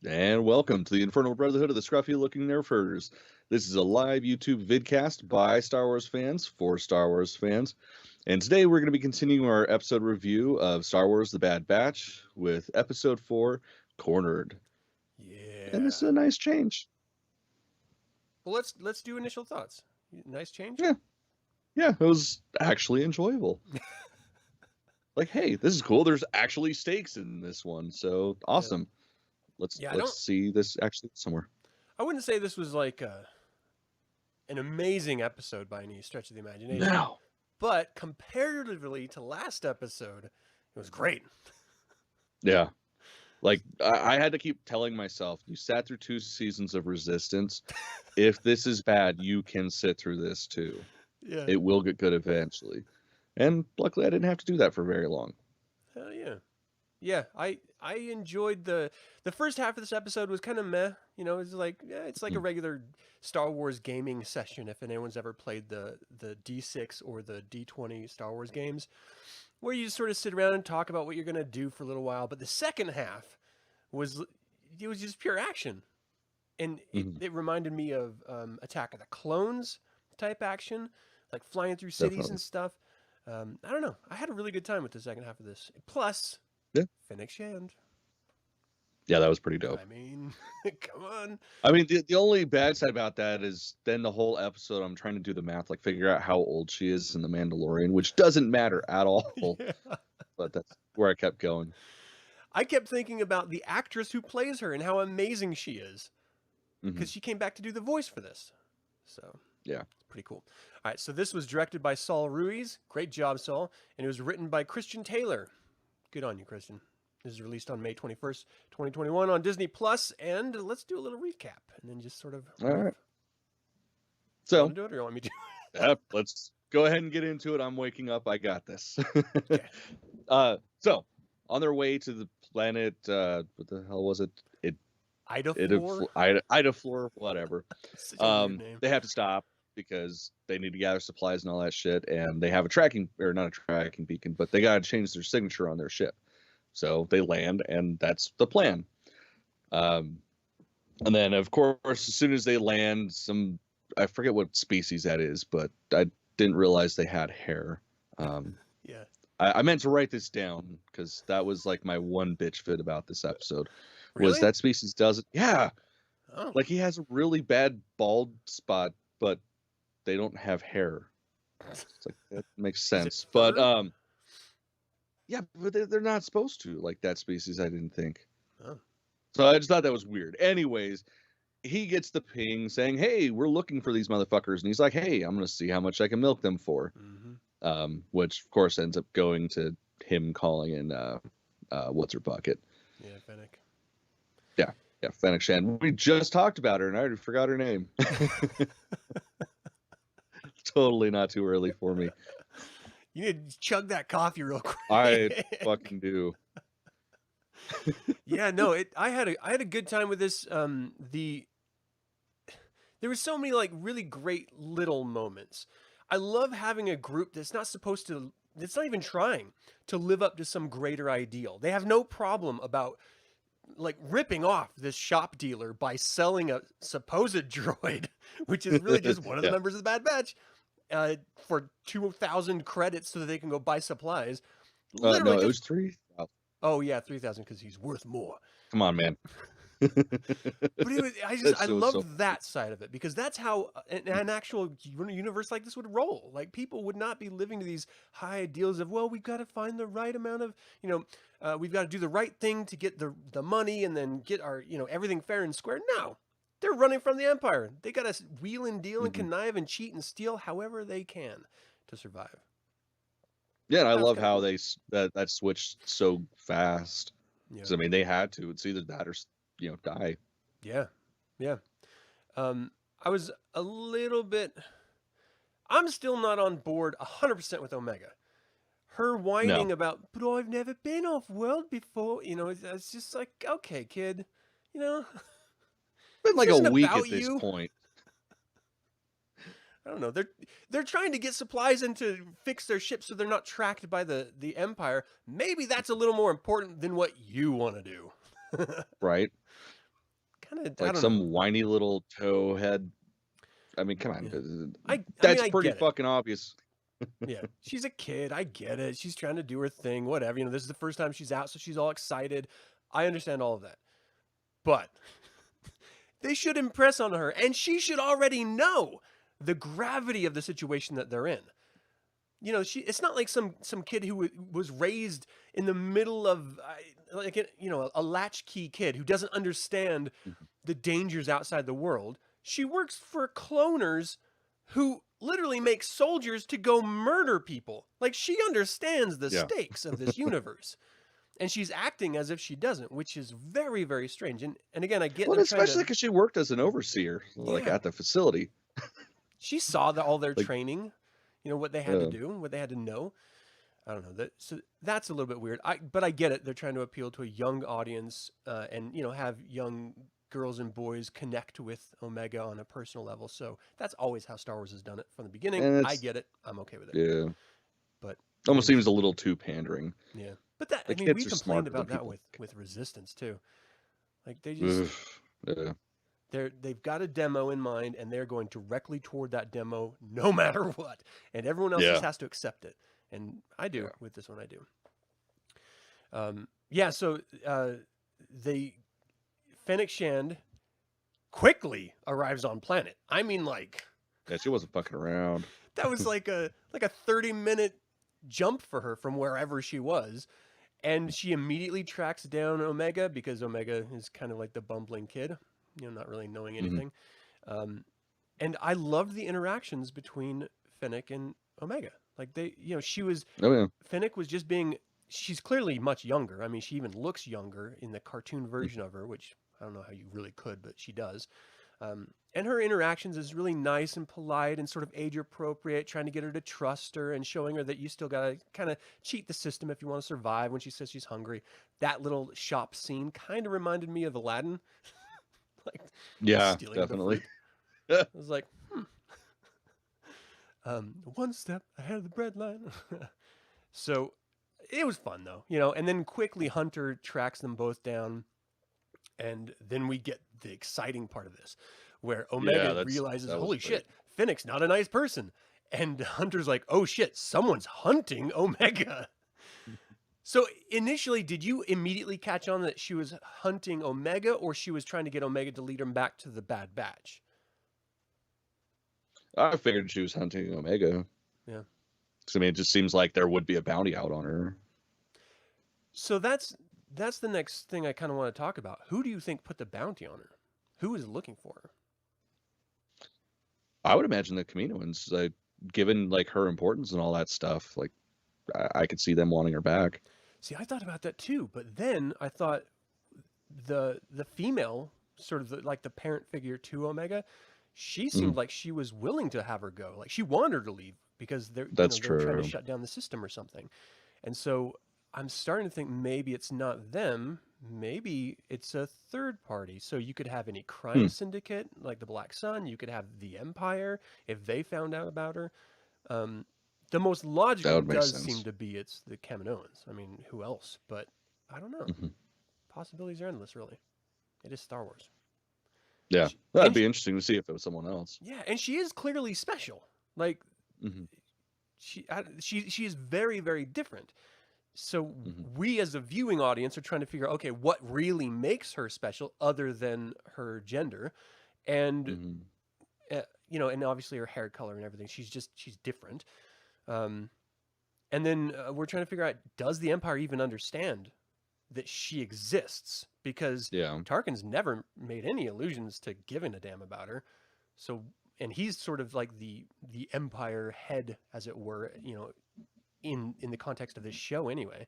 And welcome to the Infernal Brotherhood of the Scruffy Looking Nerf Herders. This is a live YouTube vidcast by Star Wars fans for Star Wars fans. And today we're going to be continuing our episode review of Star Wars The Bad Batch with episode 4, Cornered. Yeah. And this is a nice change. Well, let's do initial thoughts. Nice change? Yeah, it was actually enjoyable. Like, hey, this is cool. There's actually stakes in this one, so awesome. Let's see this actually somewhere. I wouldn't say this was like an amazing episode by any stretch of the imagination. No. But comparatively to last episode, it was great. Yeah. Like, I had to keep telling myself, you sat through 2 seasons of Resistance. If this is bad, you can sit through this too. Yeah. It will get good eventually. And luckily I didn't have to do that for very long. Hell yeah. Yeah, I enjoyed the first half of this episode was kind of meh. You know, it's like a regular Star Wars gaming session if anyone's ever played the D6 or the D20 Star Wars games, where you just sort of sit around and talk about what you're going to do for a little while. But the second half was just pure action. And it reminded me of Attack of the Clones type action, like flying through cities and stuff. I don't know. I had a really good time with the second half of this. Plus, Fennec Shand. Yeah, that was pretty dope. I mean, come on. I mean, the only bad side about that is then the whole episode, I'm trying to do the math, like figure out how old she is in The Mandalorian, which doesn't matter at all. Yeah. But that's where I kept going. I kept thinking about the actress who plays her and how amazing she is. Because she came back to do the voice for this. So, yeah. It's pretty cool. All right, so this was directed by Saul Ruiz. Great job, Saul. And it was written by Christian Taylor. Good on you, Christian. This is released on May 21st, 2021 on Disney Plus. And let's do a little recap and then just sort of... All right. So, you want to do it or you want me to? Let's go ahead and get into it. I'm waking up. I got this. Okay. So, on their way to the planet, what the hell was it? Idaflor, whatever. They have to stop because they need to gather supplies and all that shit, and they have not a tracking beacon, but they got to change their signature on their ship. So they land, and that's the plan. And then, of course, as soon as they land, I forget what species that is, but I didn't realize they had hair. Yeah. I meant to write this down because that was like my one bitch fit about this episode. Really? Was that species doesn't? Yeah. Oh. Like he has a really bad bald spot, but they don't have hair. It's like that makes sense. But yeah, but they're not supposed to. Like that species, I didn't think. Oh. So I just thought that was weird. Anyways, he gets the ping saying, "Hey, we're looking for these motherfuckers," and he's like, "Hey, I'm gonna see how much I can milk them for." Which of course ends up going to him calling in what's her bucket. Yeah, Fennec. Yeah, Fennec Shand. We just talked about her, and I already forgot her name. Totally not too early for me. You need to chug that coffee real quick. I fucking do. Yeah, no, I had a good time with this. There were so many like really great little moments. I love having a group that's not even trying to live up to some greater ideal. They have no problem about like ripping off this shop dealer by selling a supposed droid, which is really just one of the members of the Bad Batch, for 2,000 credits so that they can go buy supplies. No, it was 3,000. Oh yeah, 3,000 because he's worth more. Come on, man. But I love that side of it because that's how an actual universe like this would roll. Like people would not be living to these high ideals of, well, we've got to find the right amount of, we've got to do the right thing to get the money and then get our, everything fair and square. No, they're running from the Empire. They got to wheel and deal and connive and cheat and steal however they can to survive. Yeah, and I love how that switched so fast. Because I mean, they had to. It's either that or die. Yeah. I was a little bit. I'm still not on board 100% with Omega. Her whining about, but I've never been off world before. It's just like, okay, kid. Been like a week at this point. I don't know. They're trying to get supplies and to fix their ships so they're not tracked by the Empire. Maybe that's a little more important than what you want to do. Right. kind of, I Like don't some know. whiny little toe head. I mean, come Yeah. on. I mean, That's I pretty get it. fucking obvious. Yeah, she's a kid. I get it. She's trying to do her thing, whatever. You know, this is the first time she's out, so she's all excited. I understand all of that. But they should impress on her, and she should already know the gravity of the situation that they're in. You know, it's not like some kid who was raised in the middle of like a latchkey kid who doesn't understand Mhm. the dangers outside the world. She works for cloners who literally make soldiers to go murder people. Like, she understands the Yeah. stakes of this universe. And she's acting as if she doesn't, which is very, very strange. And again, I get Well, them trying to. especially because she worked as an overseer, like Yeah. at the facility. She saw all their Like, training, what they had to do, what they had to know. I don't know. So that's a little bit weird. But I get it. They're trying to appeal to a young audience, and have young girls and boys connect with Omega on a personal level. So that's always how Star Wars has done it from the beginning. and I it's get it. I'm okay with it. yeah, But almost seems a little too pandering. yeah. But that, I The mean, kids we are complained smarter than about that people. with Resistance too. Like, they just Ugh, yeah. they've got a demo in mind, and they're going directly toward that demo no matter what, and everyone else just Yeah. has to accept it. And I do Yeah. with this one. I do. Yeah. So the Fennec Shand quickly arrives on planet. I mean, like, Yeah, she wasn't fucking around. that was like a 30-minute jump for her from wherever she was. And she immediately tracks down Omega, because Omega is kind of like the bumbling kid, not really knowing anything. And I loved the interactions between Fennec and Omega. Like, Oh yeah. Fennec was just being, she's clearly much younger. I mean, she even looks younger in the cartoon version of her, which I don't know how you really could, but she does. And her interactions is really nice and polite and sort of age appropriate, trying to get her to trust her and showing her that you still got to kind of cheat the system if you want to survive when she says she's hungry. That little shop scene kind of reminded me of Aladdin. Like, Yeah, stealing definitely. the fruit. I was like, one step ahead of the bread line. So it was fun though, and then quickly Hunter tracks them both down. And then we get the exciting part of this, where Omega realizes, that was holy great. shit, Fennec's not a nice person. And Hunter's like, oh shit, someone's hunting Omega. So initially, did you immediately catch on that she was hunting Omega, or she was trying to get Omega to lead him back to the Bad Batch? I figured she was hunting Omega. Yeah. Because I mean, it just seems like there would be a bounty out on her. So that's the next thing I kind of want to talk about. Who do you think put the bounty on her? Who is looking for her? I would imagine the Kaminoans, like, given like her importance and all that stuff, like I could see them wanting her back. See, I thought about that too, but then I thought the female, sort of like the parent figure to Omega, she seemed like she was willing to have her go. Like, she wanted her to leave because they're they're trying to shut down the system or something. And so I'm starting to think maybe it's not them. Maybe it's a third party. So you could have any crime syndicate like the Black Sun. You could have the Empire if they found out about her. The most logical does seem to be it's the Kaminoans. I mean, who else? But I don't know. Possibilities are endless, really. It is Star Wars. Yeah, that'd be interesting to see if it was someone else. Yeah, and she is clearly special. Like, she is very, very different. So we as a viewing audience are trying to figure out, okay, what really makes her special other than her gender, and and obviously her hair color and everything. She's different. And then we're trying to figure out, does the Empire even understand that she exists? Because Tarkin's never made any allusions to giving a damn about her. So, and he's sort of like the Empire head, as it were, in the context of this show anyway.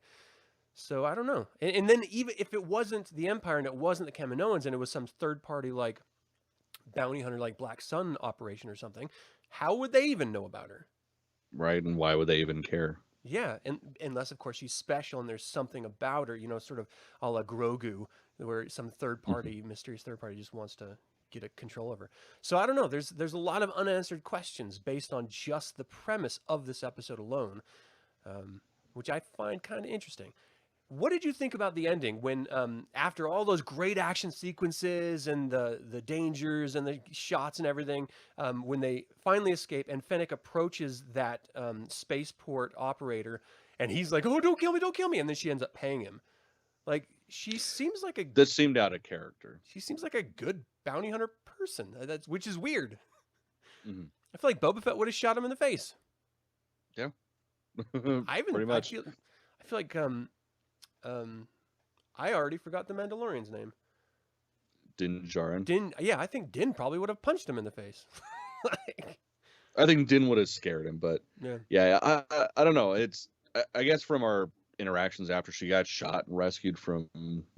So I don't know. And then even if it wasn't the Empire and it wasn't the Kaminoans and it was some third party like bounty hunter like Black Sun operation or something, how would they even know about her? Right, and why would they even care? Yeah, and unless of course she's special and there's something about her, sort of a la Grogu, where some third party, mysterious third party, just wants to get a control over. So I don't know. There's a lot of unanswered questions based on just the premise of this episode alone, which I find kind of interesting. What did you think about the ending when, after all those great action sequences and the dangers and the shots and everything, when they finally escape and Fennec approaches that spaceport operator, and he's like, "Oh, don't kill me," and then she ends up paying him. Like she seems like a This seemed out of character. she seems like a good bounty hunter person. Which is weird. Mm-hmm. I feel like Boba Fett would have shot him in the face. Yeah, Pretty much. I feel like I already forgot the Mandalorian's name. Din Djarin. Din, yeah, I think Din probably would have punched him in the face. Like, I think Din would have scared him, but yeah, I don't know. It's I guess from our interactions after she got shot and rescued from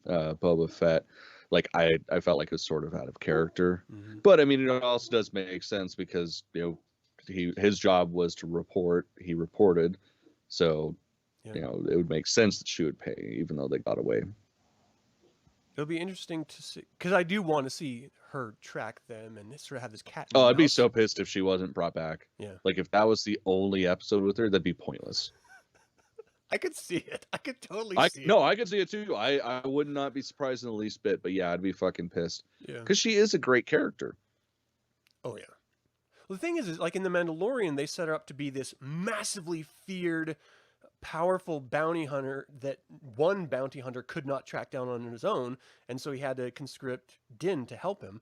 Boba Fett, like I felt like it was sort of out of character. mm-hmm. But I mean, it also does make sense because his job was to report. He reported, so it would make sense that she would pay, even though they got away. It'll be interesting to see, because I do want to see her track them and sort of have this cat. Oh, I'd be so pissed if she wasn't brought back. Yeah, like if that was the only episode with her, that'd be pointless. I could see it. I could totally see it. No, I could see it too. I would not be surprised in the least bit. But yeah, I'd be fucking pissed. Yeah, because she is a great character. Oh yeah. Well, the thing is like in The Mandalorian, they set her up to be this massively feared, powerful bounty hunter that one bounty hunter could not track down on his own, and so he had to conscript Din to help him.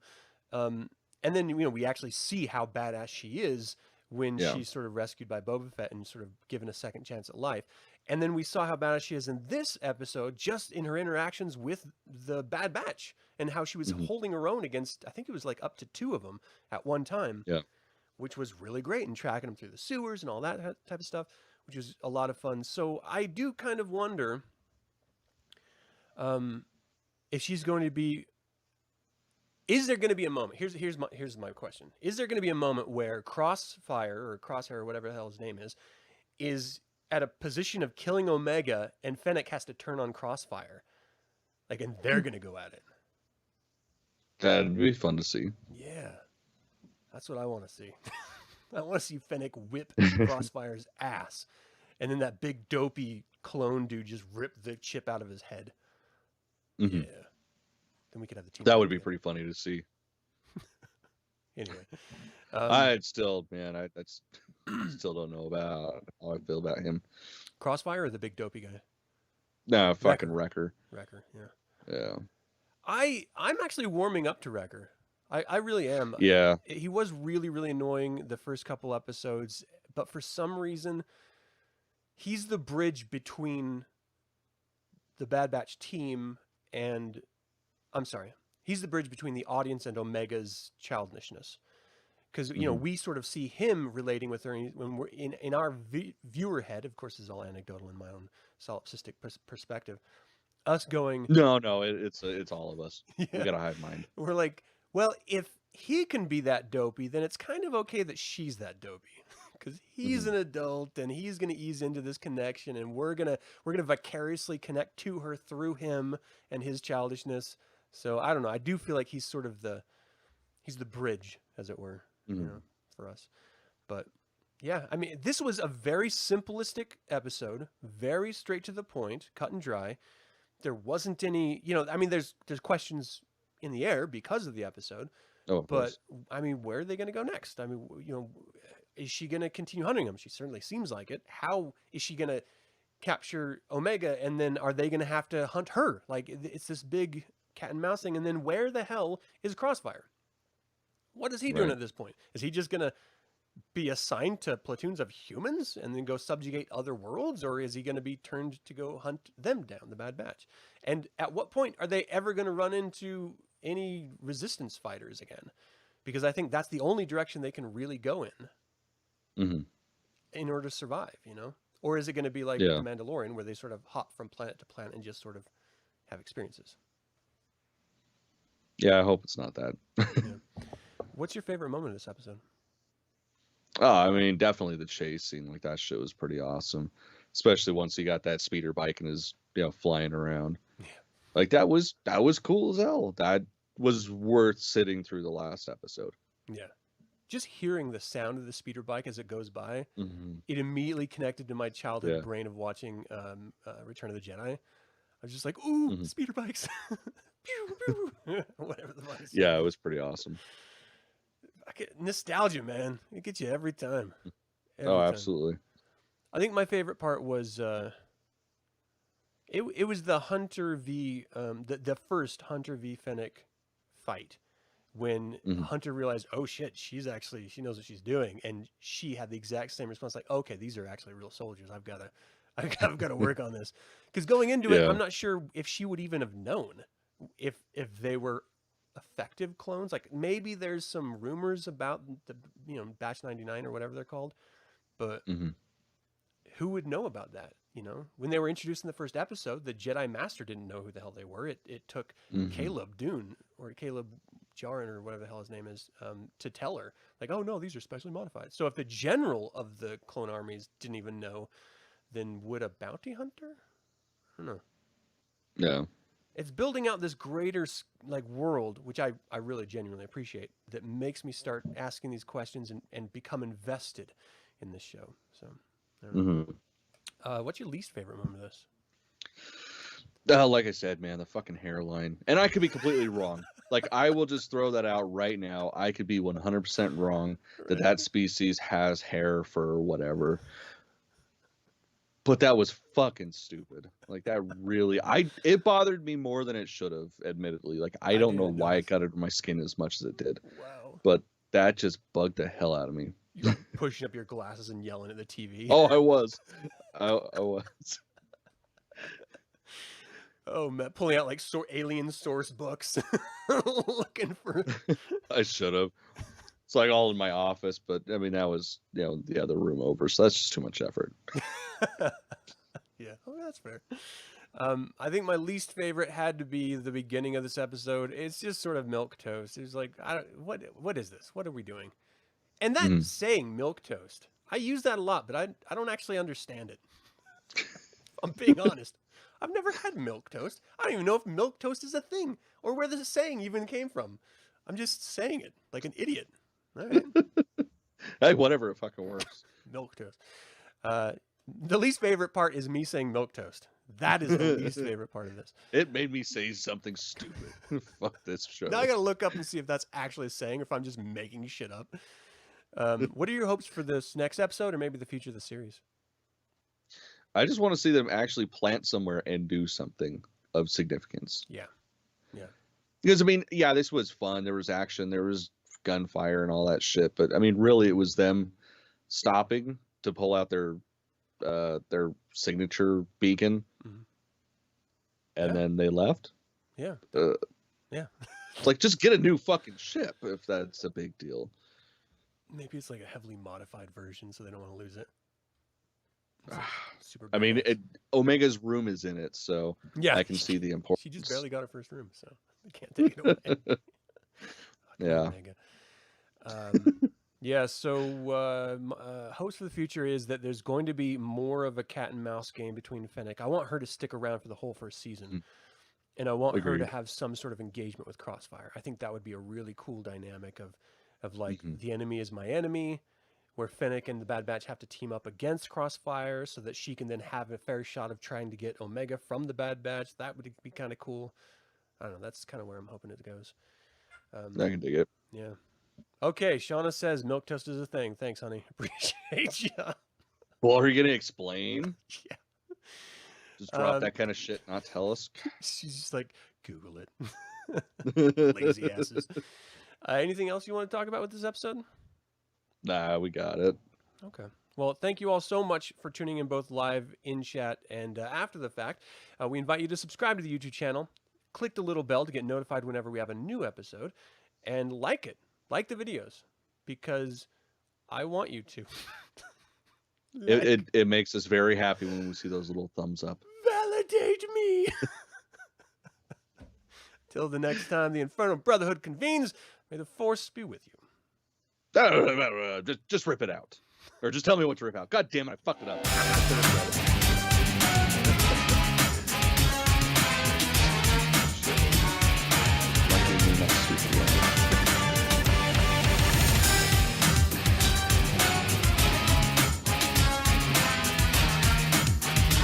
And then we actually see how badass she is when she's sort of rescued by Boba Fett and sort of given a second chance at life. And then we saw how badass she is in this episode, just in her interactions with the Bad Batch and how she was holding her own against, I think it was like up to 2 of them at one time. Yeah, which was really great, and tracking them through the sewers and all that type of stuff, which was a lot of fun. So I do kind of wonder if she's going to be. Is there going to be a moment? Here's my question. Is there going to be a moment where Crossfire or Crosshair or whatever the hell his name is at a position of killing Omega, and Fennec has to turn on Crossfire, like, and they're going to go at it? That'd be fun to see. Yeah, that's what I want to see. I want to see Fennec whip Crossfire's ass, and then that big dopey clone dude just rip the chip out of his head. Mm-hmm. Yeah. Then we could have the team. That would be pretty funny to see. Anyway, I still don't know about how I feel about him. Crossfire or the big dopey guy? No, fucking Wrecker. Wrecker, yeah. Yeah. I'm actually warming up to Wrecker. I really am. Yeah. He was really, really annoying the first couple episodes, but for some reason, he's the bridge between the Bad Batch team and... I'm sorry. He's the bridge between the audience and Omega's childishness. Because, we sort of see him relating with her when we're in our viewer head. Of course, this is all anecdotal in my own solipsistic perspective. Us going... No, it's all of us. Yeah. We got a hive mind. We're like, well, if he can be that dopey, then it's kind of okay that she's that dopey. Because he's an adult and he's going to ease into this connection, and we're gonna vicariously connect to her through him and his childishness. So I don't know. I do feel like he's sort of the bridge, as it were, for us. But yeah, I mean, this was a very simplistic episode, very straight to the point, cut and dry. There wasn't any, I mean, there's questions in the air because of the episode. Oh, of course. I mean, where are they going to go next? I mean, is she going to continue hunting him? She certainly seems like it. How is she going to capture Omega, and then are they going to have to hunt her? Like, it's this big cat and mouse thing. And then where the hell is Crossfire? What is he doing at this point? Is he just going to be assigned to platoons of humans and then go subjugate other worlds, or is he going to be turned to go hunt them down, the Bad Batch? And at what point are they ever going to run into any resistance fighters again? Because I think that's the only direction they can really go in order to survive, Or is it going to be like The Mandalorian, where they sort of hop from planet to planet and just sort of have experiences? Yeah, I hope it's not that. What's your favorite moment of this episode? Oh, I mean, definitely the chase scene. Like, that shit was pretty awesome, especially once he got that speeder bike and is flying around. Yeah. Like, that was cool as hell. That was worth sitting through the last episode. Yeah, just hearing the sound of the speeder bike as it goes by, it immediately connected to my childhood brain of watching Return of the Jedi. was just like, ooh, speeder bikes. Pew, pew. Whatever the fuck. Yeah, it was pretty awesome. Nostalgia, man. It gets you every time. Oh, absolutely. I think my favorite part was it was the Hunter v the first Hunter v Fennec fight when Hunter realized, oh shit, she knows what she's doing, and she had the exact same response, like, okay, these are actually real soldiers. I've got to work on this. Because going into it, I'm not sure if she would even have known if they were effective clones. Like maybe there's some rumors about the Batch 99 or whatever they're called, but who would know about that? When they were introduced in the first episode, the Jedi Master didn't know who the hell they were. It took Caleb Dune or Caleb Jarin or whatever the hell his name is to tell her, like, oh no, these are specially modified. So if the general of the clone armies didn't even know, then would a bounty hunter? I don't know. No. It's building out this greater world, which I really genuinely appreciate, that makes me start asking these questions and become invested in this show. So, I don't know. What's your least favorite moment of this? Like I said, man, the fucking hairline. And I could be completely wrong. Like, I will just throw that out right now. I could be 100% wrong that species has hair for whatever. But that was fucking stupid. Like, that really... It bothered me more than it should have, admittedly. Like, I don't know why it got under my skin as much as it did. Wow. But that just bugged the hell out of me. You're pushing up your glasses and yelling at the TV. Oh, I was. I was. Oh, man, pulling out alien source books, looking for. I should have. It's like all in my office, but I mean that was the other room over, so that's just too much effort. Yeah, that's fair. I think my least favorite had to be the beginning of this episode. It's just sort of milquetoast. It's like, what is this? What are we doing? And that saying milquetoast, I use that a lot, but I don't actually understand it. I'm being honest. I've never had milquetoast. I don't even know if milquetoast is a thing or where this saying even came from. I'm just saying it like an idiot. All right. Hey, whatever, it fucking works. Milquetoast. The least favorite part is me saying milquetoast. That is the least favorite part of this. It made me say something stupid. Fuck this show. Now I gotta look up and see if that's actually a saying or if I'm just making shit up. What are your hopes for this next episode or maybe the future of the series? I just want to see them actually plant somewhere and do something of significance. Yeah. Because, I mean, yeah, this was fun. There was action. There was gunfire and all that shit. But, I mean, really, it was them stopping to pull out their signature beacon. And then they left. Yeah. Yeah. Like, just get a new fucking ship if that's a big deal. Maybe it's like a heavily modified version so they don't want to lose it. Super I mean, Omega's room is in it, so yeah, I can see the importance. She just barely got her first room, so I can't take it away. Yeah. Yeah, so hopes for the future is that there's going to be more of a cat and mouse game between Fennec. I want her to stick around for the whole first season. And I want her to have some sort of engagement with Crossfire. I think that would be a really cool dynamic of like, the enemy is my enemy, where Fennec and the Bad Batch have to team up against Crossfire so that she can then have a fair shot of trying to get Omega from the Bad Batch. That would be kind of cool. I don't know. That's kind of where I'm hoping it goes. I can dig it. Yeah. Okay, Shauna says milquetoast is a thing. Thanks, honey. Appreciate you. Well, are you going to explain? Yeah. Just drop that kind of shit, not tell us. She's just like, Google it. Lazy asses. Anything else you want to talk about with this episode? Nah, we got it. Okay. Well, thank you all so much for tuning in both live in chat and after the fact. We invite you to subscribe to the YouTube channel. Click the little bell to get notified whenever we have a new episode. And like it. Like the videos. Because I want you to. It makes us very happy when we see those little thumbs up. Validate me. Till the next time the Infernal Brotherhood convenes, may the Force be with you. Just rip it out. Or just tell me what to rip out. God damn it, I fucked it up.